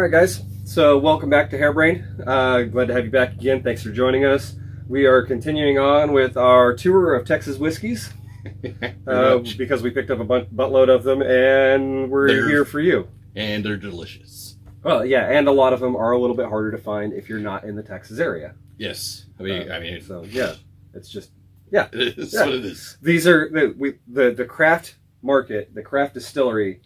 right, guys. So welcome back to Hairbrain. Glad to have you back again. Thanks for joining us. We are continuing on with our tour of Texas whiskeys because we picked up a buttload of them, and they're here for you. And they're delicious. Well, yeah, and a lot of them are a little bit harder to find if you're not in the Texas area. Yes, I mean, so yeah, it's just yeah, it is yeah. what it is. These are the craft market, the craft distillery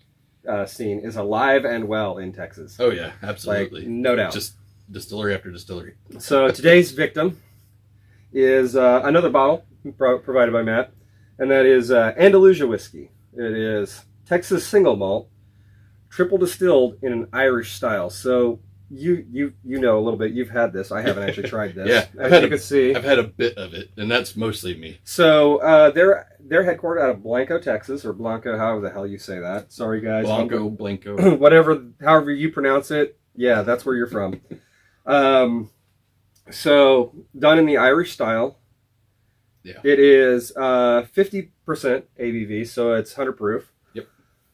scene is alive and well in Texas. Oh yeah, absolutely, like, no doubt. Just distillery after distillery. So today's victim is another bottle provided by Matt, and that is Andalusia whiskey. It is Texas single malt, triple distilled in an Irish style. So you know a little bit. You've had this. I haven't actually tried this. Yeah, as you can see, I've had a bit of it, and that's mostly me. So they're headquartered out of Blanco, Texas, or Blanco, however the hell you say that. Sorry, guys. Blanco. However you pronounce it. Yeah, that's where you're from. So done in the Irish style. Yeah. It is 50% ABV, so it's 100 proof. Yep.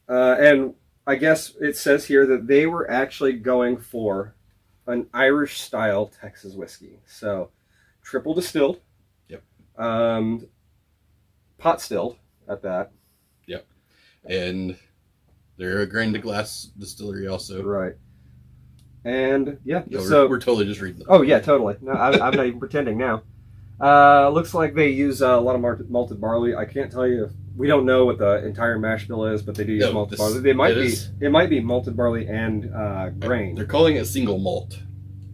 And I guess it says here that they were actually going for an Irish style Texas whiskey. So triple distilled. Yep. Pot stilled at that. Yep. And they're a grain to glass distillery also. Right. And yeah, No, so we're totally just reading them. Oh yeah, totally. No, I'm not even pretending now. Looks like they use a lot of malted barley. I can't tell you. We don't know what the entire mash bill is, but they do use malted barley. It might be malted barley and grain. They're calling it single malt.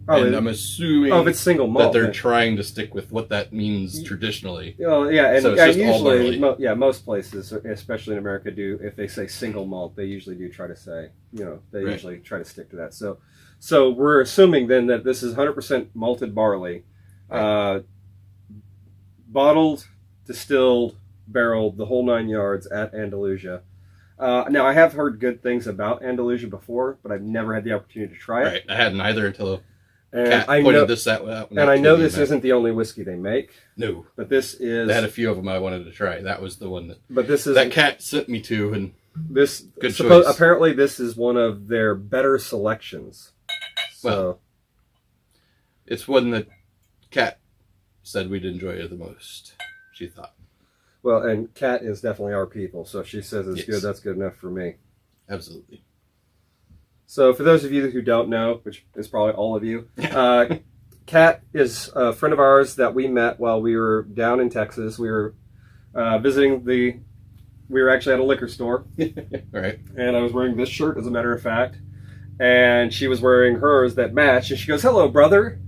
Oh, and I'm assuming if it's single malt, that they're trying to stick with what that means traditionally. Oh yeah, and so usually, most places, especially in America, do if they say single malt, they usually do try to say, they usually try to stick to that. So we're assuming then that this is 100% malted barley, bottled, distilled, barreled, the whole 9 yards at Andalusia. Now I have heard good things about Andalusia before, but I've never had the opportunity to try it. Right, I hadn't either until. And I know this out. And I know this isn't the only whiskey they make. No, but this is. They had a few of them I wanted to try. That was the one that. But this is that cat sent me to, and this good choice. Apparently, this is one of their better selections. So, well, it's one that Kat said we'd enjoy it the most. She thought. Well, and Kat is definitely our people, so if she says it's good, that's good enough for me. Absolutely. So for those of you who don't know, which is probably all of you, Kat is a friend of ours that we met while we were down in Texas. We were visiting we were actually at a liquor store. Right. And I was wearing this shirt, as a matter of fact. And she was wearing hers that matched. And she goes, "Hello, brother."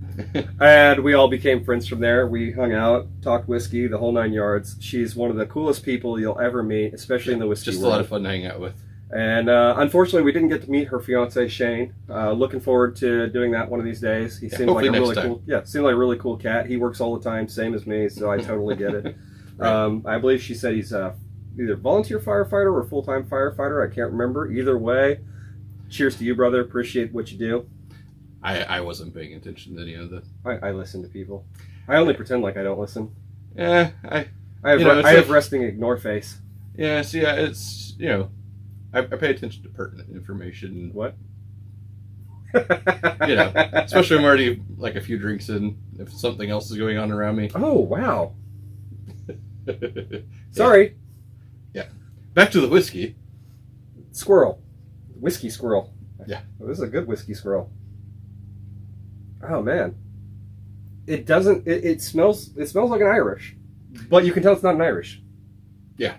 And we all became friends from there. We hung out, talked whiskey, the whole 9 yards. She's one of the coolest people you'll ever meet, especially in the whiskey world. Just a lot of fun to hang out with. And unfortunately, we didn't get to meet her fiance Shane. Looking forward to doing that one of these days. He seems like a really cool cat. He works all the time, same as me, so I totally get it. Right. I believe she said he's either volunteer firefighter or full-time firefighter. I can't remember. Either way, cheers to you, brother. Appreciate what you do. I wasn't paying attention to any of that. I listen to people. I only pretend like I don't listen. Yeah, I have resting ignore face. Yeah, see, it's I pay attention to pertinent information. What? Especially when I'm already like a few drinks in, if something else is going on around me. Oh, wow. Sorry. Yeah. Back to the whiskey. Squirrel. Whiskey squirrel. Yeah. Oh, this is a good whiskey squirrel. Oh, man. It doesn't, it smells like an Irish, but you can tell it's not an Irish. Yeah.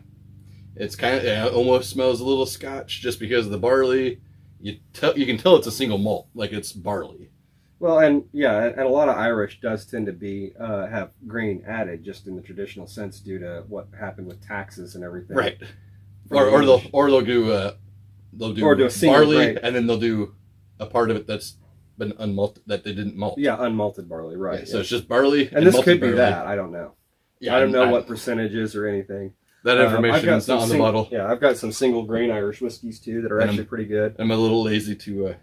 It's kind of, it almost smells a little Scotch just because of the barley. You can tell it's a single malt, like it's barley. Well, and a lot of Irish does tend to be have grain added, just in the traditional sense, due to what happened with taxes and everything. Right. Or they'll do a barley, grain. And then they'll do a part of it that's been unmalted that they didn't malt. Yeah, unmalted barley, right? Yeah, so it's just barley, and this could be barley. that. I don't know. Yeah, I don't know what percentages or anything. That information is not on the bottle. Yeah, I've got some single grain Irish whiskeys too that are actually pretty good. I'm a little lazy to.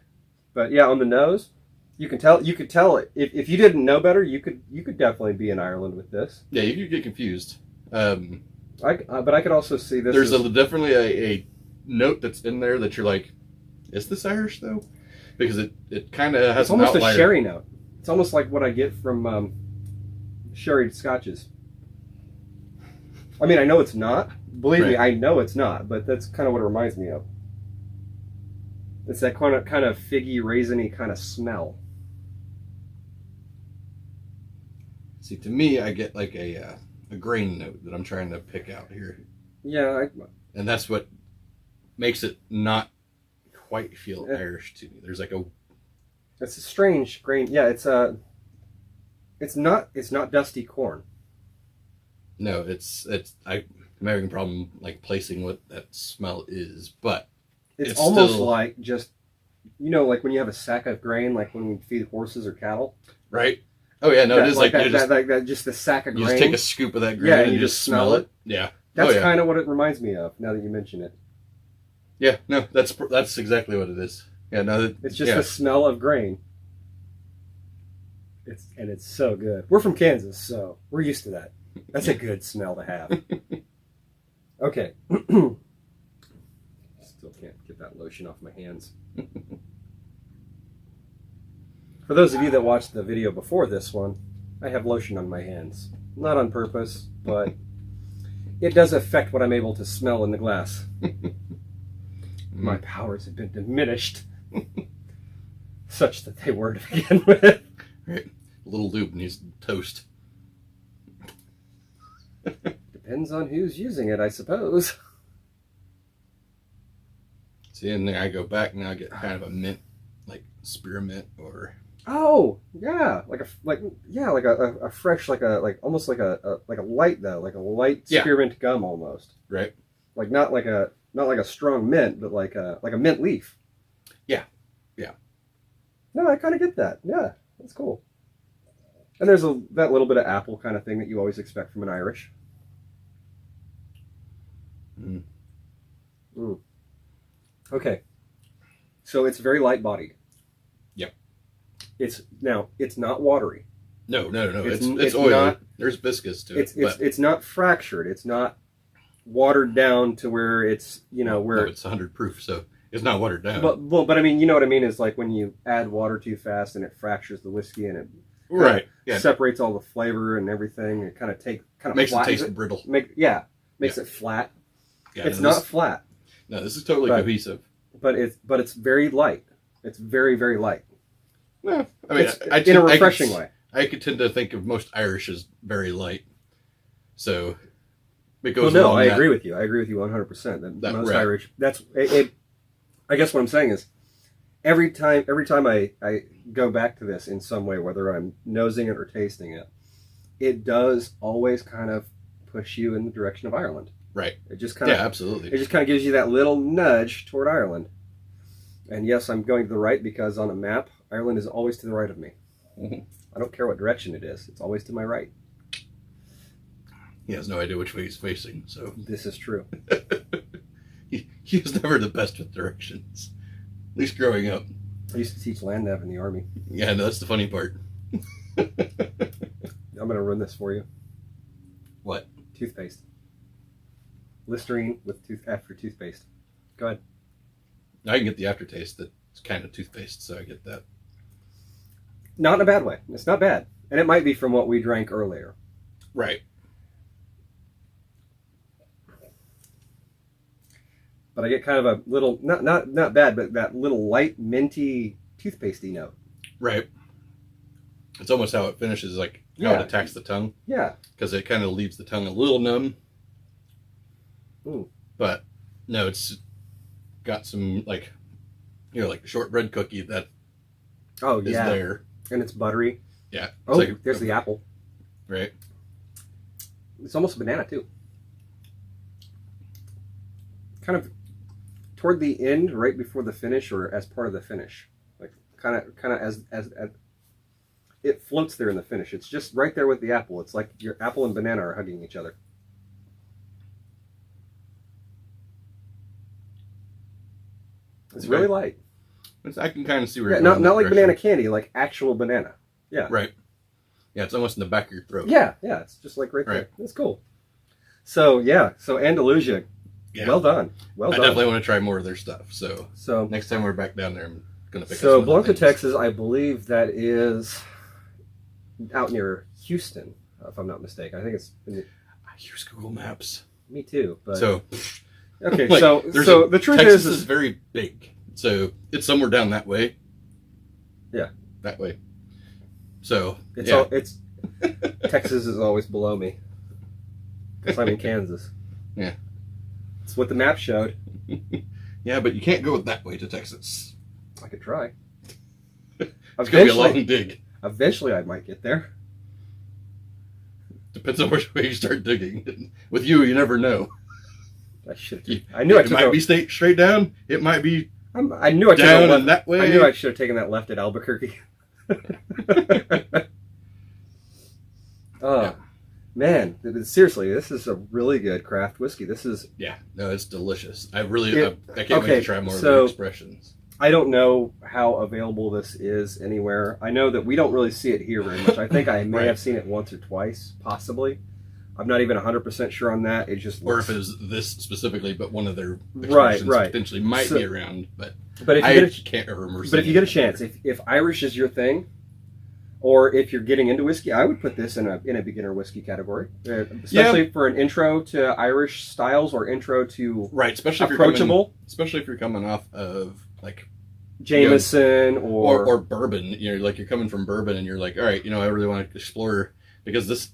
But yeah, on the nose, you could tell it. If you didn't know better, you could definitely be in Ireland with this. Yeah, you could get confused. But I could also see this. There's definitely a note that's in there that you're like, is this Irish though? because it kind of has It's almost an outlier. a sherry note. It's almost like what I get from sherry scotches. I mean, I know it's not. Believe me, I know it's not, but that's kind of what it reminds me of. It's that kind of figgy, raisiny kind of smell. See, to me, I get like a grain note that I'm trying to pick out here. Yeah. And that's what makes it not quite feel Irish to me. There's like it's a strange grain. Yeah, it's not dusty corn. No, I'm having a problem like placing what that smell is, but it's almost still, like just, like when you have a sack of grain, like when we feed horses or cattle. Right. Oh yeah, no, it is like just the sack of grain. You just take a scoop of that grain and you just smell it. Yeah. That's kind of what it reminds me of, now that you mention it. Yeah, no, that's exactly what it is. Yeah, no, it's just the smell of grain. It's so good. We're from Kansas, so we're used to that. That's a good smell to have. Okay. Still can't get that lotion off my hands. For those of you that watched the video before this one, I have lotion on my hands. Not on purpose, but it does affect what I'm able to smell in the glass. My powers have been diminished such that they were to begin with. Right. A little lube needs toast. Depends on who's using it, I suppose. See, and then I go back and I get kind of a mint, like spearmint or. Oh yeah, like a fresh, almost like a light though, like a light spearmint gum almost. Right. Like not like a strong mint, but like a mint leaf. Yeah. Yeah. No, I kind of get that. Yeah, that's cool. And there's that little bit of apple kind of thing that you always expect from an Irish. Mm. Mm. Okay. So it's very light bodied. Yep. It's not watery. No. It's oily. Not, there's viscous to it. It's not fractured. It's not watered down to where it's, where it's 100 proof, so it's not watered down. But I mean, you know what I mean, is like when you add water too fast and it fractures the whiskey and it separates all the flavor and everything. It kind of makes it taste brittle. Makes it flat. Yeah, it's not flat. No, this is totally cohesive. But it's very light. It's very, very light. Well, I mean, in a refreshing way. I could tend to think of most Irish as very light. So it goes. Well, no, I agree with you. I agree with you 100%. That most Irish. That's it. I guess what I'm saying is, every time I go back to this in some way, whether I'm nosing it or tasting it, it does always kind of push you in the direction of Ireland. Right. It just kind of absolutely. It just kind of gives you that little nudge toward Ireland. And yes, I'm going to the right because on a map, Ireland is always to the right of me. Mm-hmm. I don't care what direction it is; it's always to my right. He has no idea which way he's facing, so this is true. He was never the best with directions, at least growing up. I used to teach land nav in the Army. Yeah, no, that's the funny part. I'm going to run this for you. What? Toothpaste. Listerine with after toothpaste. Go ahead. I can get the aftertaste that's kind of toothpaste, so I get that. Not in a bad way. It's not bad. And it might be from what we drank earlier. Right. But I get kind of a little, not bad, but that little light minty toothpastey note. Right. It's almost how it finishes, like how it attacks the tongue. Yeah. Because it kind of leaves the tongue a little numb. Ooh. But no, it's got some like a shortbread cookie that is there. And it's buttery. Yeah. It's there's the apple. Right. It's almost a banana too. Kind of toward the end, right before the finish, or as part of the finish, like kind of as it floats there in the finish. It's just right there with the apple. It's like your apple and banana are hugging each other. It's really light. I can kind of see where you're going. Not like banana candy, like actual banana. Yeah. Right. Yeah, it's almost in the back of your throat. Yeah. It's just like right there. That's cool. So Andalusia. Yeah. Well done. I definitely want to try more of their stuff. So next time we're back down there, I'm going to pick So up some Blanco, things. Texas, I believe that is out near Houston, if I'm not mistaken. I think it's. I use Google Maps. Me too. But So, okay, like, so the truth Texas is very big. So it's somewhere down that way. Yeah. That way. So it's Texas is always below me because I'm in Kansas. Yeah. It's what the map showed. Yeah, but you can't go that way to Texas. I could try. It's going to be a long dig. Eventually, I might get there. Depends on which way you start digging. With you never know. I should. I knew I It might be straight down. It might be I knew I took down a left. and that way. I knew I should have taken that left at Albuquerque. Oh, man. Seriously, this is a really good craft whiskey. This is... Yeah, no, it's delicious. I can't wait to try more of so the expressions. I don't know how available this is anywhere. I know that we don't really see it here very much. I think I may Right. have seen it once or twice, possibly. I'm not even 100% sure on that. It just Or looks... if it was this specifically, but one of their expressions Right. potentially might be around. But But if you I get a, can't remember. but if you get a chance, if Irish is your thing, or if you're getting into whiskey, I would put this in a beginner whiskey category, especially for an intro to Irish styles or intro to right, especially approachable, if you're coming off of like Jameson or bourbon. You know, like you're coming from bourbon and you're like, all right, you know, I really want to explore because this.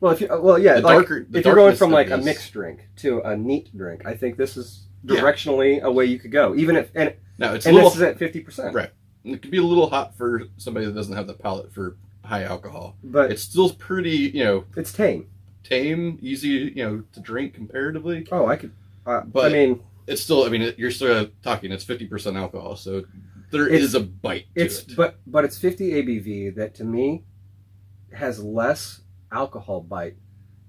If you're going from like a mixed drink to a neat drink, I think this is directionally a way you could go. Even if this is at 50%, right? It could be a little hot for somebody that doesn't have the palate for high alcohol, but it's still pretty, it's tame, easy, to drink comparatively. Oh, I could, but it's still, you're still talking, it's 50% alcohol, so there is a bite to it. But it's 50 ABV that to me has less alcohol bite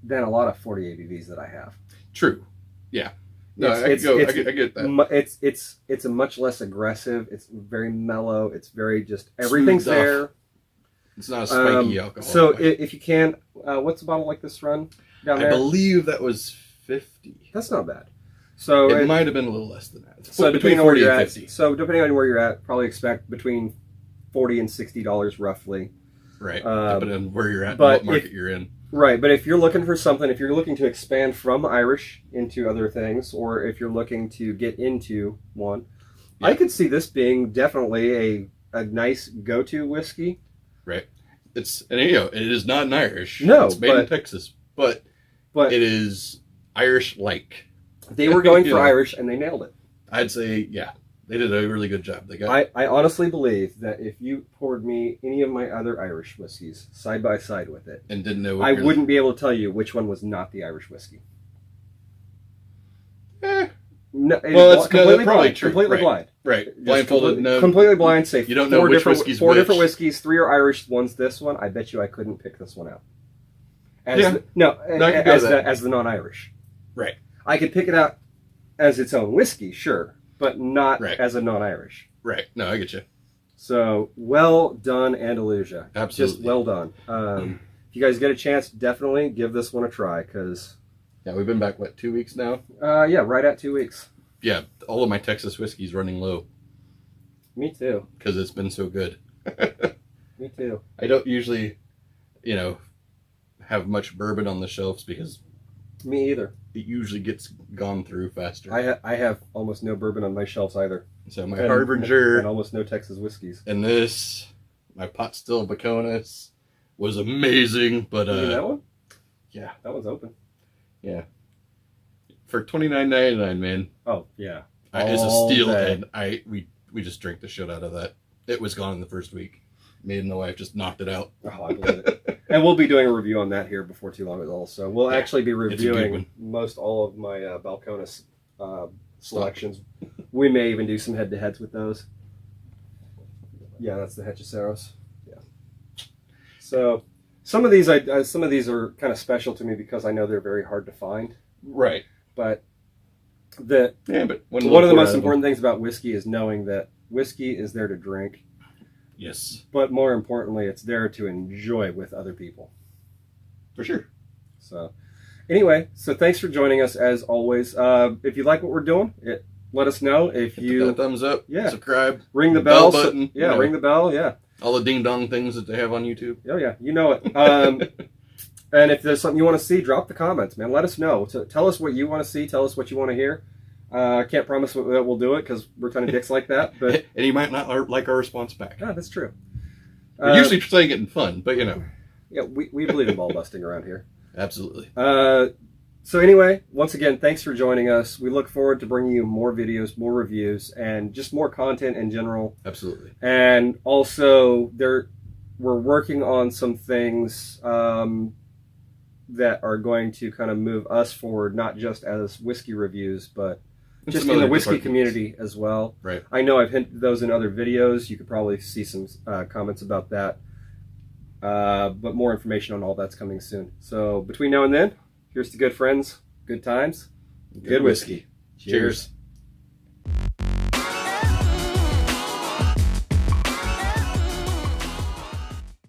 than a lot of 40 ABVs that I have. True. Yeah. No, I get that. It's a much less aggressive. It's very mellow. It's very just everything's there. It's not a spiky alcohol. So if you can, what's a bottle like this run down there? I believe that was 50. That's not bad. So it might have been a little less than that. So between 40 and 50. So depending on where you're at, probably expect between $40 and $60 roughly. Right. Depending on where you're at and but what market you're in. Right, but if you're looking for something, if you're looking to expand from Irish into other things, or if you're looking to get into one, I could see this being definitely a nice go-to whiskey. Right. It is not an Irish. No, it's made in Texas, but it is Irish-like. They were going for Irish, and they nailed it. I'd say, they did a really good job. I honestly believe that if you poured me any of my other Irish whiskeys side by side with it, and didn't know, I wouldn't be able to tell you which one was not the Irish whiskey. No, it's completely probably blind. True. Completely blind. Right. Blindfolded. No. Completely blind. Say you don't know which whiskey's four which. different whiskeys. 3 are Irish. One's this one. I bet you I couldn't pick this one out. As the non-Irish. Right. I could pick it out as its own whiskey, sure, but not as a non-Irish. Right. No, I get you. So, well done, Andalusia. Absolutely. Just well done. If you guys get a chance, definitely give this one a try, because... Yeah, we've been back, 2 weeks now? Right at 2 weeks. Yeah, all of my Texas whiskey's running low. Me too. Because it's been so good. Me too. I don't usually, have much bourbon on the shelves because... Me either. It usually gets gone through faster. I have almost no bourbon on my shelves either. So my Harbinger... And almost no Texas whiskeys. And this, my pot still Baconis, was amazing, but... You that one? Yeah. That one's open. Yeah. For $29.99, man. Oh, yeah. It's a steal, and we just drank the shit out of that. It was gone in the first week. Me and the wife just knocked it out. Oh, I believe it. And we'll be doing a review on that here before too long also. We'll actually be reviewing most all of my Balcones selections. We may even do some head-to-heads with those. Yeah, that's the Hechiceros. Yeah. So some of these are kind of special to me because I know they're very hard to find. Right. But one of the most important things about whiskey is knowing that whiskey is there to drink. Yes. But more importantly, it's there to enjoy with other people. For sure. So, anyway, thanks for joining us as always. If you like what we're doing, let us know if you thumbs up, subscribe, ring the bell button, ring the bell, all the ding dong things that they have on YouTube. Oh yeah, you know it. And if there's something you want to see, drop the comments, man. Let us know. Tell us what you want to see. Tell us what you want to hear. I can't promise that we'll do it because we're kind of dicks like that. But and you might not like our response back. Yeah, that's true. We're usually saying it in fun, but Yeah, we believe in ball busting around here. Absolutely. So anyway, once again, thanks for joining us. We look forward to bringing you more videos, more reviews, and just more content in general. Absolutely. And also, we're working on some things that are going to kind of move us forward, not just as whiskey reviews, but just in the whiskey community as well. Right. I know I've hinted those in other videos. You could probably see some comments about that. But more information on all that's coming soon. So between now and then, here's to good friends, good times, good whiskey. Cheers.